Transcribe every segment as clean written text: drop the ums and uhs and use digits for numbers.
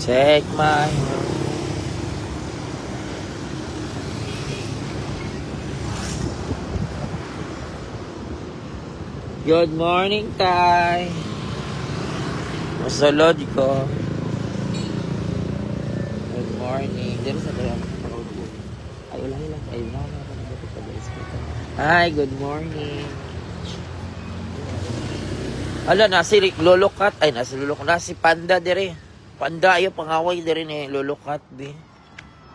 Take my Good morning, Tay. Masulod ko. Good morning. Dito sa kaya. Ay, wala. Ay, wala. Hi, good morning. Ala, nasi lulukat. Ay, nasi lulukat. Nasi panda dire. Panda, ayo, pangaway dire ni lulukat, be.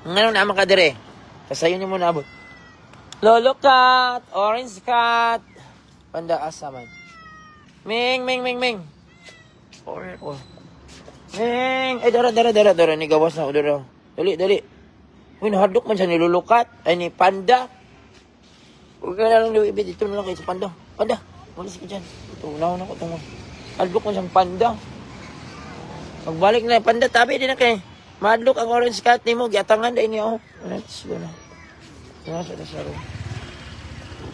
Ngayon naman ka dire. Kasayo niyo muna abot. Lulukat. Orange cat. Panda asaman. Ming. Oh. Ming. Ay, dara. Ni gawas na. Dara. Dali. Uy, nahadlok man siya nilulukat. Ay, ni panda. Huwag ka na lang liwibid. Dito na lang kayo sa panda. Panda. Malis ka dyan. Ito, unaw na ko. Hadlok man siyang panda. Magbalik na. Panda, tabi din na kayo. Mahadlok ang orange cat ni mo. Giatangan dahil niya. Oh. Let's go na. Nasa na sa room.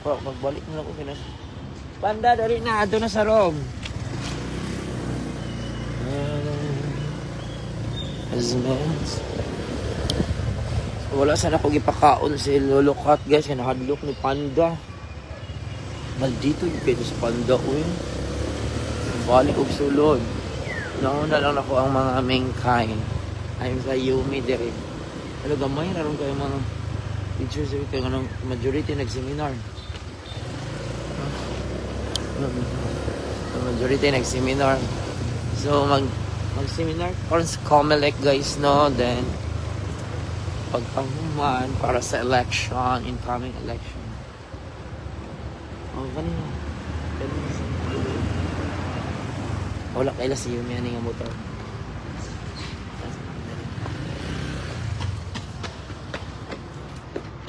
Magbalik na lang ko. Panda, dali na. Ado na sa room. Wala sana ko gipakaon si lulukat, guys. Kaya nahadlok ni panda. Maldito yung pwede sa panda, uy. Balik og sulod. Nauna lang ako ang mga mankind. I'm sa Yumi dire. Ano gamay na rin kayo mga teachers kayo ng majority nag-seminar. Majority nag-seminar. So mag-seminar or sa COMELEC, guys, no? Then pagpanguman para sa election, incoming election. Oh, kanina. Wala kaila si Yumi ani nga motor.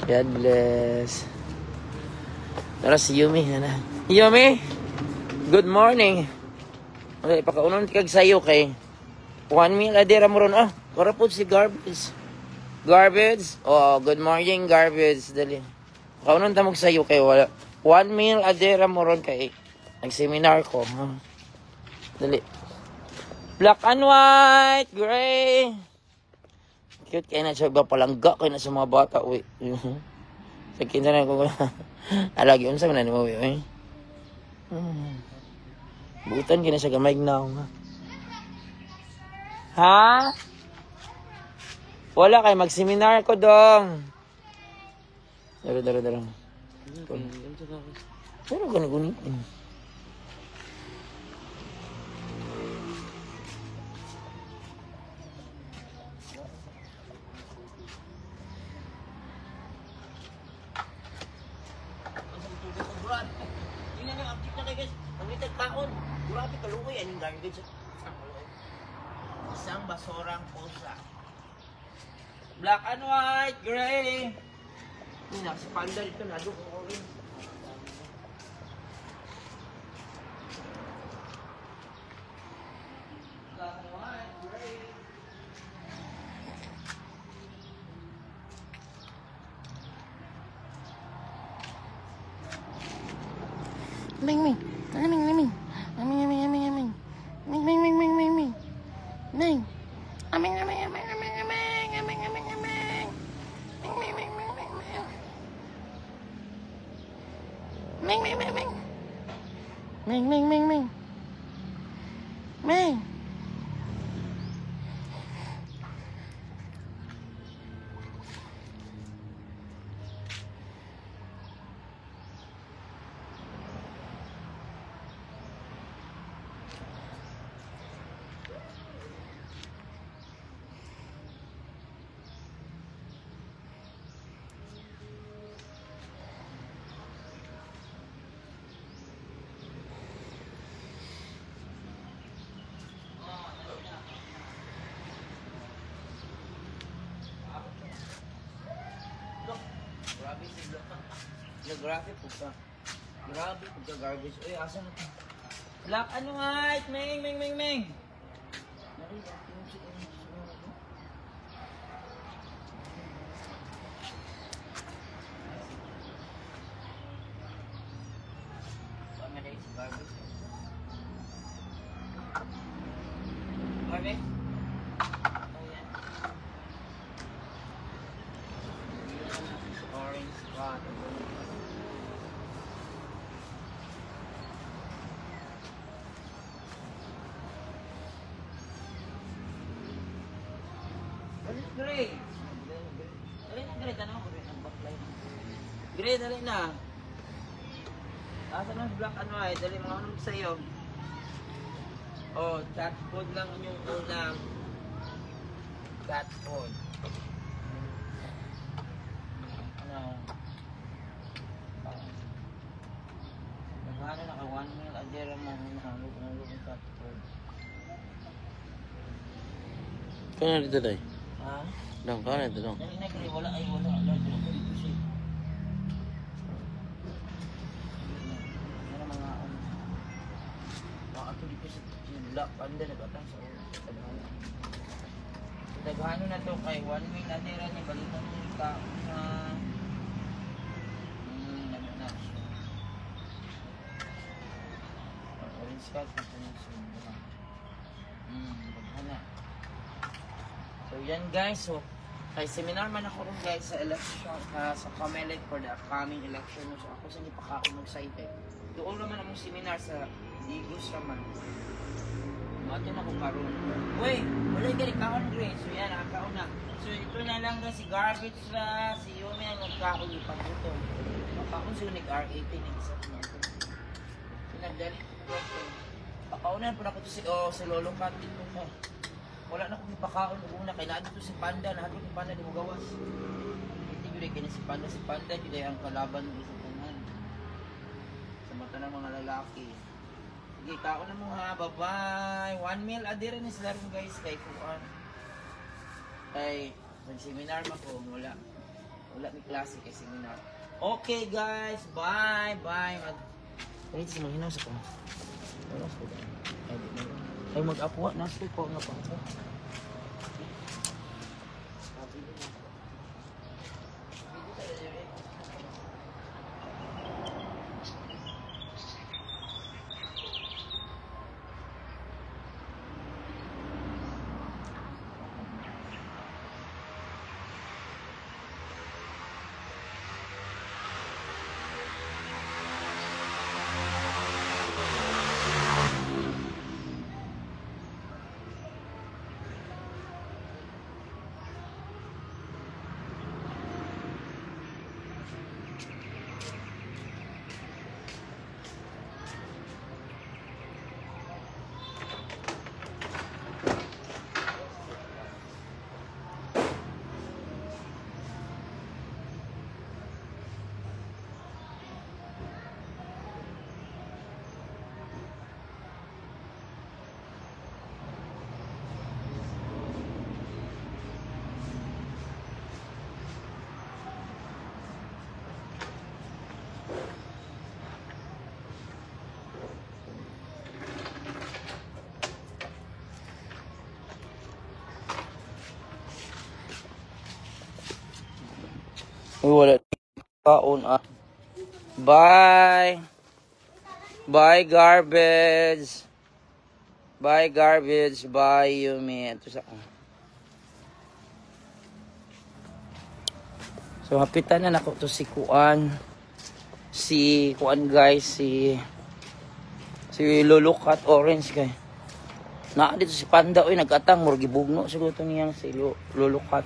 God bless. Tara si Yumi na. Yumi, good morning. Okay, pakaunon kag sayo kay 1 meal adira mo ron. Ah, karapod si Garbage. Oh, good morning, Garbage. Dali. Pakaunon ta mog sayo kay wala. 1 meal adira mo ron kay nag-seminar ko. Huh? Dali. Black and white, gray. Cute kayo na siya ba palangga kayo na sa mga bata. Uy. Sa kinsa na ko. Alagi unsa man ni mo uy. Butan kina siya gamay na nga. Ha? Wala kay mag-seminar ko dong. Dara. Pero gani. Grabe kaluoy aning garbage. Isang basorang pusa. Black and white, gray. Si panda dito na doon ko rin. Black and white, gray. Ming. Grabe po ka. Grabe po ka garbage. Uy, asa na ito? Black and white. Ming. Garbage? Gray. Dali na, Gray. Tanong ko rin ang backlight. Gray, dali na. Asa ng black and white? Dali mga anong sa'yo. Oh, cat food lang yung ulam. Cat food. Ano? Nagano na ka 1 meal a day mo nalog ng cat food. Kaya dito day? Ha? Dong, kaya dito dong. Dali na, Gray. Wala ay wala. Wala dito siya. Ano mga ako dito sa black panda nagkatang sa Taghano. Taghano na to kay 1 week na nila niya balikan niya ka na ano na siya. Orange cat na siya. Taghana. So yan guys, so kay seminar man ako rin guys sa election sa Comelec for the upcoming election. So ako sa nipakaon ng site eh. Doon naman ang seminar sa Digos naman. Mato na ko karon. Uy, wala yung kaon Gray. So yan, nakakaon na. So ito na lang guys, si Garbage na si Yumi ang nagkaon yung pagbuto. Makaon siya nag-R18 ng isa ko. Pinagdali ko. Pakaunan po na ko to si Lolo Kat dito ko. Wala na kong ipakaon una. Kailangan dito si Panda. Nahatid ni Panda di mo gawas. Hindi yun kaya si Panda. Si Panda yun ang kalaban ng isang tunan. Sa mata ng mga lalaki. Sige, kaon na mo ha. Bye-bye. 1 meal a day rin sila rin guys. Kay Kuan. Kay mag-seminar ma ko. Wala. Wala may klase kay seminar. Okay guys. Bye. Bye. Ganito si Mahinaw sa ko. Wala sa ko. Ay mag-apwa. Nasa ko nga pa ako. Uy, wala kaon ah. Bye. Bye garbage. Bye garbage. Bye Yumi. Ito sa So hapitan na nako to si Kuan. Si Kuan guys, si Lulukat Orange kay. Na dito si Panda oy nagatang murgi bugno siguro to niyang si Lulukat.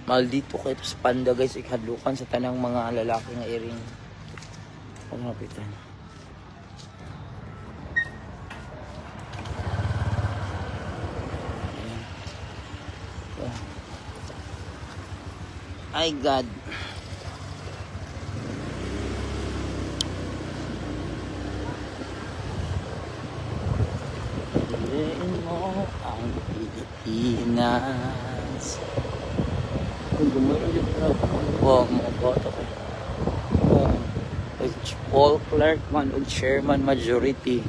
Maldito kayo sa Panda guys, ikadlukan sa tanang mga lalaki nga iring panghapitan. Ay God. Piliin mo ang Pilipinas. Wow, mga boto ko. Paul Clark man o chairman majority.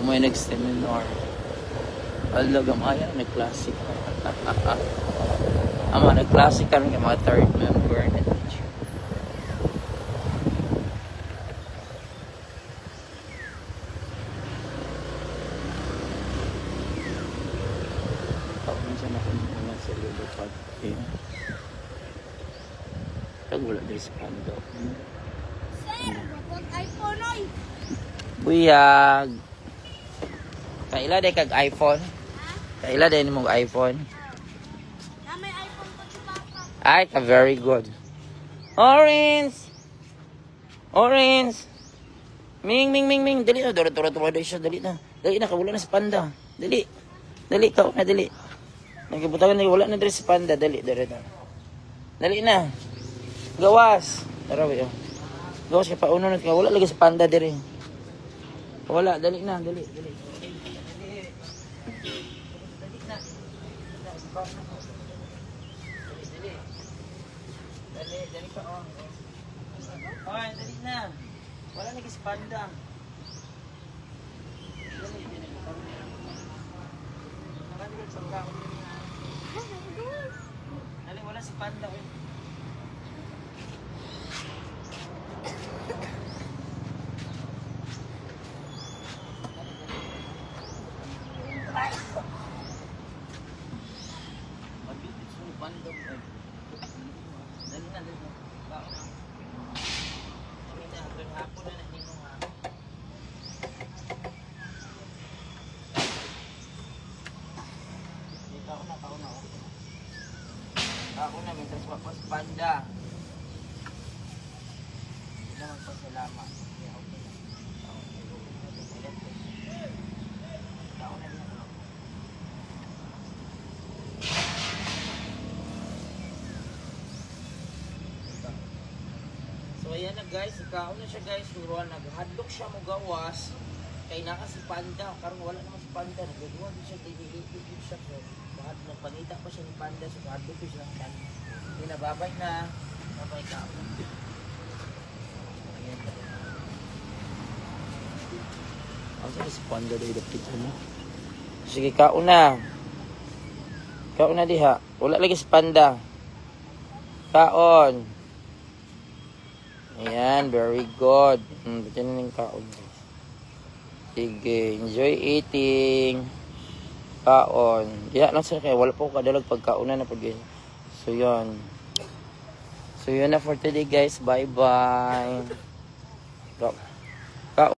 May nag-seminar. Alagam ayan, nag-classic. Ama, nag-classic ka rin yung mga third member na teacher. Minsan ako naman sa Lulukat. Wala dahil sa Pando. iPhone oy. Buyag. Kaila day kag iPhone? Kaila din mong iPhone. Na may iPhone pa si Papa. Ay, very good. Orange! Orange! Ming, ming, ming, ming. Dali na. Dora siya. Dali na. Dali na. Kawala na si Panda. Dali. Dali ka. Na, dali. Nagkabutagan na. Wala na dali si Panda. Dali. Dali na. Gawas. Tarawi, oh. Gawas ka pa. Uno na. Wala lagi si Panda dali. Wala. Dali na. Dali. Dali pa, oh. Ay, dali na. Wala lagi si Panda. Dali, wala si Panda. Ako na, may transpapas Panda. Hindi na magpasalamat. So ayan na guys, ikaon na siya guys. Huruan, naghadlok siya mo gawas. Kay naka si Panda, karon wala naman si Panda. Nagagawa din siya, dili siya. So, bahad nagpangita pa siya ni Panda. So, hadlok ko siya ng Panda. Hindi na, babay na. Babay ka. Ayan. Asa si Panda daw dapit mo? Sige, kaon na. Kaon na diha. Wala lagi si Panda. Kaon. Ayan, very good. Ba't yan na yung kaon? Sige, enjoy eating. Kaon. Diya lang sa kaya, wala po kadalag pagkaunan na pag-in. So, yun. So, yun na for today, guys. Bye-bye.